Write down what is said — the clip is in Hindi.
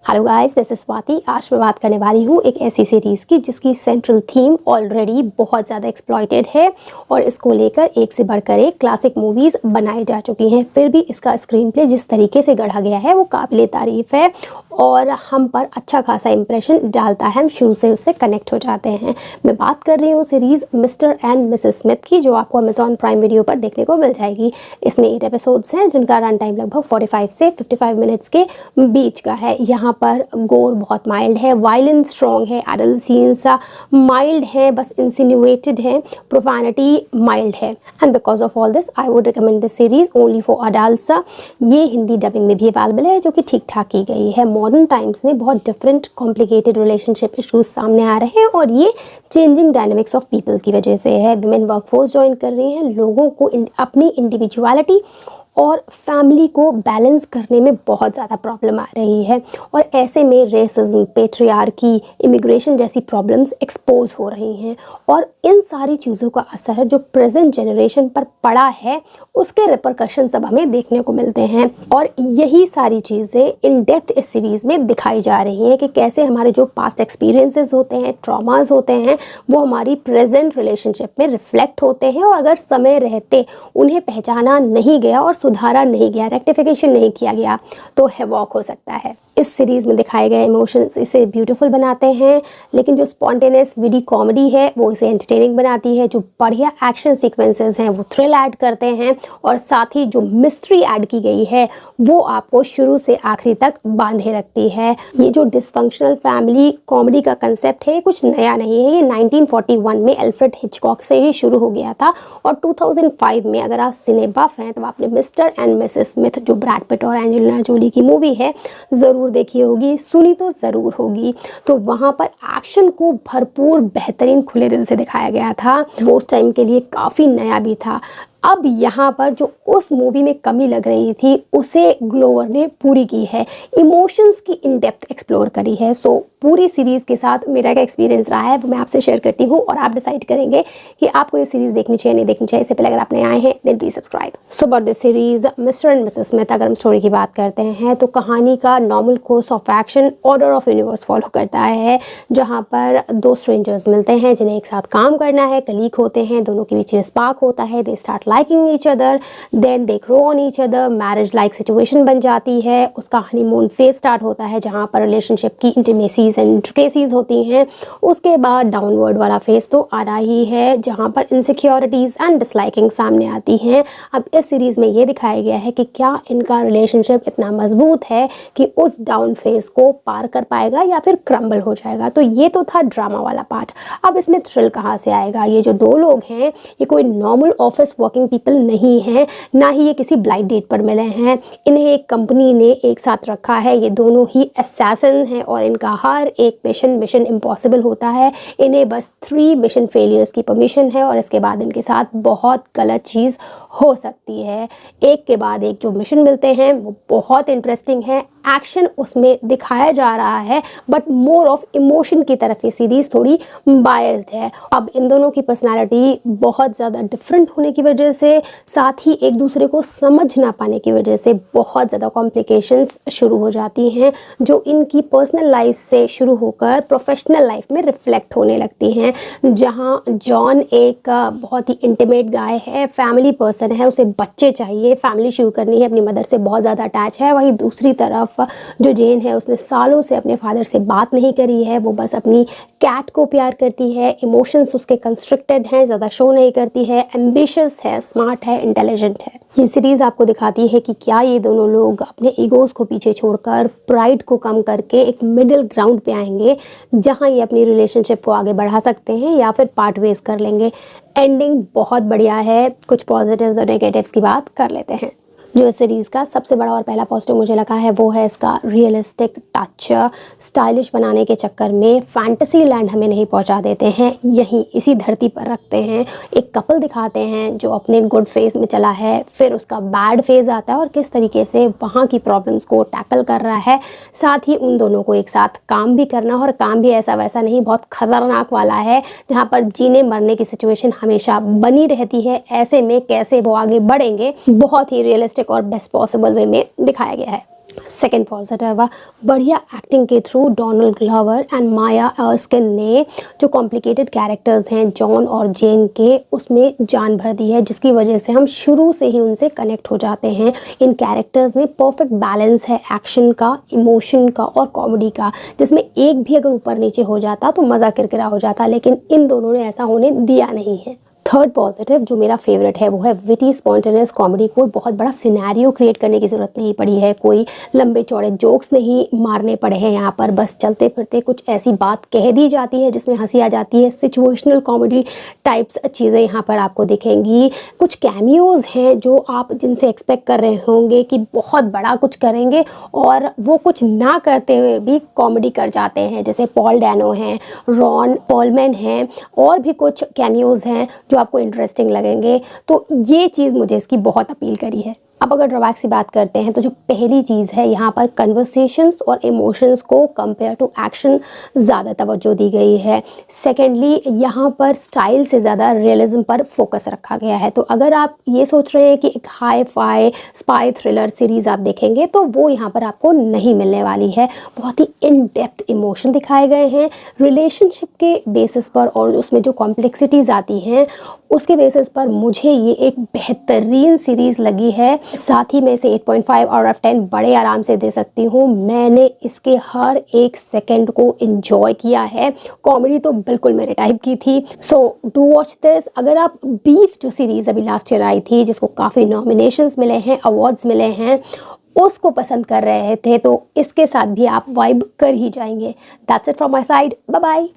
Hello guys, this is Swati. आज मैं बात करने वाली हूँ एक ऐसी सीरीज़ की जिसकी सेंट्रल थीम ऑलरेडी बहुत ज़्यादा एक्सप्लॉइटेड है और इसको लेकर एक से बढ़कर एक क्लासिक मूवीज़ बनाई जा चुकी हैं। फिर भी इसका स्क्रीन प्ले जिस तरीके से गढ़ा गया है वो काबिले तारीफ़ है और हम पर अच्छा खासा इंप्रेशन डालता है। हम शुरू से उससे कनेक्ट हो जाते हैं। मैं बात कर रही हूँ series Mr and Mrs Smith की, जो आपको अमेजॉन प्राइम वीडियो पर देखने को मिल जाएगी। इसमें 8 एपिसोड्स हैं जिनका रन टाइम लगभग 45 से 55 मिनट्स के बीच का है। यहाँ पर गोर बहुत माइल्ड है, वायलेंस स्ट्रॉन्ग है, एडल्ट सीन्स माइल्ड है, बस इंसिनुएटेड है, प्रोफैनिटी माइल्ड है। And because of all this I would recommend this series only for adults. ये हिंदी डबिंग में भी अवेलेबल है जो कि ठीक ठाक की गई है। मॉडर्न टाइम्स में बहुत डिफरेंट कॉम्प्लिकेटेड रिलेशनशिप इशूज सामने आ रहे हैं और ये चेंजिंग डायनेमिक्स ऑफ पीपल की वजह से है। विमेन वर्कफोर्स ज्वाइन कर रही हैं, लोगों को अपनी इंडिविजुअलिटी और फैमिली को बैलेंस करने में बहुत ज़्यादा प्रॉब्लम आ रही है और ऐसे में रेसिज्म, पेट्रियार्की, इमिग्रेशन जैसी प्रॉब्लम्स एक्सपोज हो रही हैं और इन सारी चीज़ों का असर जो प्रेजेंट जनरेशन पर पड़ा है उसके रिपरकशन सब हमें देखने को मिलते हैं। और यही सारी चीज़ें इन डेप्थ इस सीरीज़ में दिखाई जा रही हैं कि कैसे हमारे जो पास्ट एक्सपीरियंसेस होते हैं, ट्रॉमास होते हैं, वो हमारी प्रेजेंट रिलेशनशिप में रिफ्लेक्ट होते हैं और अगर समय रहते उन्हें पहचाना नहीं गया और सुधारा नहीं गया, रेक्टिफिकेशन नहीं किया गया तो हैवॉक हो सकता है। इस सीरीज़ में दिखाए गए इमोशंस इसे ब्यूटीफुल बनाते हैं, लेकिन जो स्पॉन्टेनियस विडी कॉमेडी है वो इसे एंटरटेनिंग बनाती है। जो बढ़िया एक्शन सीक्वेंसेस हैं वो थ्रिल ऐड करते हैं और साथ ही जो मिस्ट्री ऐड की गई है वो आपको शुरू से आखिरी तक बांधे रखती है। ये जो डिसफंक्शनल फैमिली कॉमेडी का कंसेप्ट है कुछ नया नहीं है। ये 1941 में एल्फ्रेड हिचकॉक से ही शुरू हो गया था और 2005 में अगर आप सिने बफ हैं तो आपने मिस्टर एंड मिसेस स्मिथ जो ब्रैड पिट और एंजेलिना जोली की मूवी है ज़रूर देखी होगी, सुनी तो ज़रूर होगी। तो वहाँ पर एक्शन को भरपूर बेहतरीन खुले दिल से दिखाया गया था, वो उस टाइम के लिए काफ़ी नया भी था। अब यहाँ पर जो उस मूवी में कमी लग रही थी उसे ग्लोवर ने पूरी की है, इमोशंस की इन डेप्थ एक्सप्लोर करी है। सो पूरी सीरीज़ के साथ मेरा क्या एक्सपीरियंस रहा है वो मैं आपसे शेयर करती हूँ और आप डिसाइड करेंगे कि आपको ये सीरीज़ देखनी चाहिए नहीं देखनी चाहिए। इससे पहले अगर आप नए आए हैं then please subscribe. So about this series Mr and Mrs Smith, अगर हम स्टोरी की बात करते हैं तो कहानी का normal course of action order of universe follow करता है, जहाँ पर दो स्ट्रेंजर्स मिलते हैं जिन्हें एक साथ काम करना है, कलीग होते हैं, दोनों के बीच में स्पार्क होता है, they start liking each other, then they grow on each other, marriage like situation बन जाती है। उसका हनीमून फेज स्टार्ट होता है जहाँ पर रिलेशनशिप की इंटीमेसीज एंड इंट्रिकेसीज होती हैं। उसके बाद डाउनवर्ड वाला फेज तो आ रहा ही है जहाँ पर इनसिक्योरिटीज़ एंड डिसलाइकिंग सामने आती हैं। अब इस सीरीज़ में ये दिखाया गया है कि क्या इनका रिलेशनशिप इतना मजबूत है कि उस डाउन फेज को पार कर पाएगा या फिर क्रम्बल हो जाएगा। तो ये तो था ड्रामा वाला पार्ट। अब इसमें थ्रिल कहाँ से आएगा? ये जो दो लोग हैं ये कोई नॉर्मल ऑफिस वर्किंग पीपल नहीं है, ना ही ये किसी ब्लाइंड डेट पर मिले हैं। इन्हें एक कंपनी ने एक साथ रखा है। ये दोनों ही असैसिन हैं और इनका हर एक मिशन इम्पॉसिबल होता है। इन्हें बस 3 मिशन फेलियर्स की परमिशन है और इसके बाद इनके साथ बहुत गलत चीज़ हो सकती है। एक के बाद एक जो मिशन मिलते हैं वो बहुत इंटरेस्टिंग है। एक्शन उसमें दिखाया जा रहा है बट मोर ऑफ इमोशन की तरफ ये सीरीज़ थोड़ी बायस्ड है। अब इन दोनों की पर्सनालिटी बहुत ज़्यादा डिफरेंट होने की वजह से, साथ ही एक दूसरे को समझ ना पाने की वजह से बहुत ज़्यादा कॉम्प्लिकेशंस शुरू हो जाती हैं जो इनकी पर्सनल लाइफ से शुरू होकर प्रोफेशनल लाइफ में रिफ्लेक्ट होने लगती हैं। जहाँ जॉन एक बहुत ही इंटीमेट गाय है, फैमिली पर्सन है, उसे बच्चे चाहिए, फैमिली शुरू करनी है, अपनी मदर से बहुत ज़्यादा अटैच है। वहीं दूसरी तरफ जो जेन है उसने सालों से अपने फादर से बात नहीं करी है, वो बस अपनी कैट को प्यार करती है। इमोशंस उसके कंस्ट्रक्टेड हैं, ज़्यादा शो नहीं करती है, एम्बिशियस है, स्मार्ट है, इंटेलिजेंट है। ये सीरीज़ आपको दिखाती है कि क्या ये दोनों लोग अपने ईगोज़ को पीछे छोड़कर प्राइड को कम करके एक मिडिल ग्राउंड पे आएंगे जहाँ ये अपनी रिलेशनशिप को आगे बढ़ा सकते हैं या फिर पार्ट वेज कर लेंगे। एंडिंग बहुत बढ़िया है। कुछ पॉजिटिव्स और नेगेटिव्स की बात कर लेते हैं। जो इस सीरीज़ का सबसे बड़ा और पहला पॉजिटिव मुझे लगा है वो है इसका रियलिस्टिक टच। स्टाइलिश बनाने के चक्कर में फैंटेसी लैंड हमें नहीं पहुंचा देते हैं, यहीं इसी धरती पर रखते हैं। एक कपल दिखाते हैं जो अपने गुड फेज में चला है, फिर उसका बैड फेज आता है और किस तरीके से वहाँ की प्रॉब्लम्स को टैकल कर रहा है। साथ ही उन दोनों को एक साथ काम भी करना, और काम भी ऐसा वैसा नहीं, बहुत ख़तरनाक वाला है जहाँ पर जीने मरने की सिचुएशन हमेशा बनी रहती है। ऐसे में कैसे वो आगे बढ़ेंगे बहुत ही रियलिस्टिक और बेस्ट पॉसिबल वे में दिखाया गया है। सेकेंड पॉजिटिव, बढ़िया एक्टिंग के through Donald Glover and Maya Erskine ने जो कॉम्प्लिकेटेड कैरेक्टर्स हैं जॉन और जेन के, उसमें जान भर दी है, जिसकी वजह से हम शुरू से ही उनसे कनेक्ट हो जाते हैं। इन कैरेक्टर्स में परफेक्ट बैलेंस है एक्शन का, इमोशन का और कॉमेडी का, जिसमें एक भी अगर ऊपर नीचे हो जाता तो मज़ा किरकिरा हो जाता, लेकिन इन दोनों ने ऐसा होने दिया नहीं है। थर्ड पॉजिटिव जो मेरा फेवरेट है वो है विटी स्पॉन्टेनियस कॉमेडी। कोई बहुत बड़ा सिनेरियो क्रिएट करने की ज़रूरत नहीं पड़ी है, कोई लंबे चौड़े जोक्स नहीं मारने पड़े हैं यहाँ पर, बस चलते फिरते कुछ ऐसी बात कह दी जाती है जिसमें हंसी आ जाती है। सिचुएशनल कॉमेडी टाइप्स चीज़ें यहाँ पर आपको दिखेंगी। कुछ कैमियोज़ हैं जो आप जिनसे एक्सपेक्ट कर रहे होंगे कि बहुत बड़ा कुछ करेंगे और वो कुछ ना करते हुए भी कॉमेडी कर जाते हैं, जैसे पॉल डैनो हैं, रॉन पॉलमैन हैं और भी कुछ कैमियोज़ हैं जो आपको इंटरेस्टिंग लगेंगे। तो ये चीज़ मुझे इसकी बहुत अपील करी है। अब अगर ड्रॉबैक्स की बात करते हैं तो जो पहली चीज़ है, यहाँ पर कन्वर्सेशंस और इमोशंस को कंपेयर टू एक्शन ज़्यादा तवज्जो दी गई है। सेकेंडली, यहाँ पर स्टाइल से ज़्यादा रियलिज्म पर फोकस रखा गया है। तो अगर आप ये सोच रहे हैं कि एक hi fi spy thriller series आप देखेंगे तो वो यहाँ पर आपको नहीं मिलने वाली है। बहुत ही इन डेप्थ इमोशन दिखाए गए हैं रिलेशनशिप के बेसिस पर, और उसमें जो कॉम्प्लेक्सिटीज़ आती हैं उसके बेसिस पर मुझे ये एक बेहतरीन सीरीज़ लगी है। साथ ही मैं इसे 8.5 आउट ऑफ 10 बड़े आराम से दे सकती हूँ। मैंने इसके हर एक सेकंड को एंजॉय किया है। कॉमेडी तो बिल्कुल मेरे टाइप की थी। So do watch this. अगर आप बीफ जो सीरीज़ अभी लास्ट ईयर आई थी, जिसको काफ़ी नॉमिनेशंस मिले हैं, अवार्ड्स मिले हैं, उसको पसंद कर रहे थे तो इसके साथ भी आप वाइब कर ही जाएंगे। That's it from my side. Bye bye.